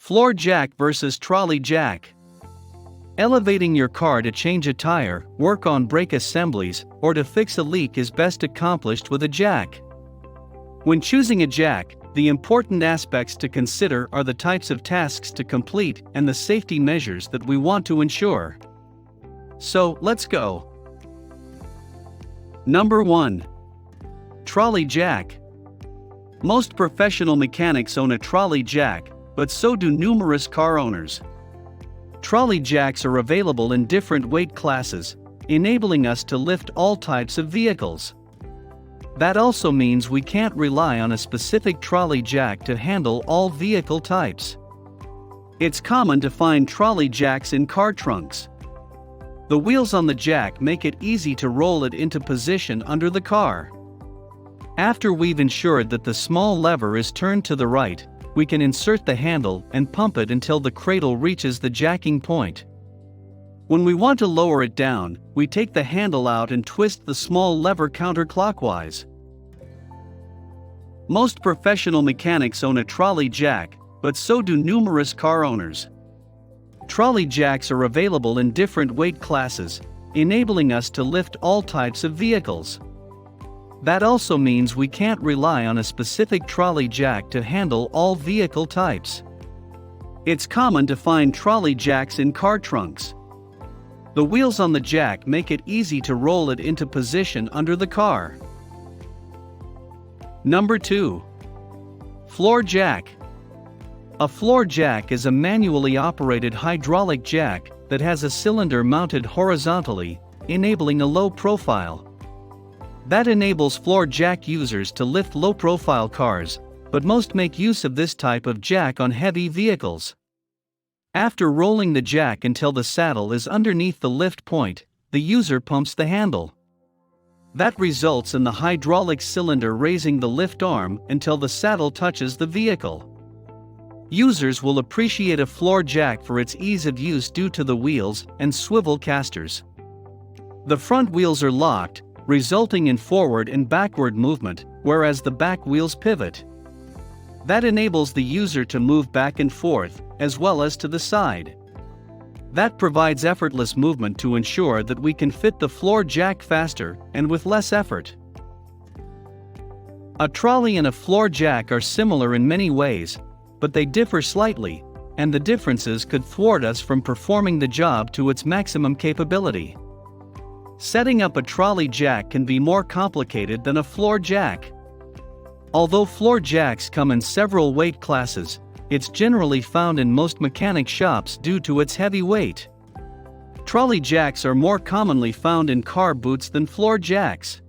Floor jack versus trolley jack. Elevating your car to change a tire, work on brake assemblies, or to fix a leak is best accomplished with a jack. When choosing a jack, the important aspects to consider are the types of tasks to complete and the safety measures that we want to ensure. So, let's go. Number 1. Trolley jack. Most professional mechanics own a trolley jack, but so do numerous car owners. Trolley jacks are available in different weight classes, enabling us to lift all types of vehicles. That also means we can't rely on a specific trolley jack to handle all vehicle types. It's common to find trolley jacks in car trunks. The wheels on the jack make it easy to roll it into position under the car. After we've ensured that the small lever is turned to the right, we can insert the handle and pump it until the cradle reaches the jacking point. When we want to lower it down, we take the handle out and twist the small lever counterclockwise. Most professional mechanics own a trolley jack, but so do numerous car owners. Trolley jacks are available in different weight classes, enabling us to lift all types of vehicles. That also means we can't rely on a specific trolley jack to handle all vehicle types. It's common to find trolley jacks in car trunks. The wheels on the jack make it easy to roll it into position under the car. Number 2. Floor jack. A floor jack is a manually operated hydraulic jack that has a cylinder mounted horizontally, enabling a low profile. That enables floor jack users to lift low-profile cars, but most make use of this type of jack on heavy vehicles. After rolling the jack until the saddle is underneath the lift point, the user pumps the handle. That results in the hydraulic cylinder raising the lift arm until the saddle touches the vehicle. Users will appreciate a floor jack for its ease of use due to the wheels and swivel casters. The front wheels are locked, resulting in forward and backward movement, whereas the back wheels pivot. That enables the user to move back and forth, as well as to the side. That provides effortless movement to ensure that we can fit the floor jack faster and with less effort. A trolley and a floor jack are similar in many ways, but they differ slightly, and the differences could thwart us from performing the job to its maximum capability. Setting up a trolley jack can be more complicated than a floor jack. Although floor jacks come in several weight classes, it's generally found in most mechanic shops due to its heavy weight. Trolley jacks are more commonly found in car boots than floor jacks.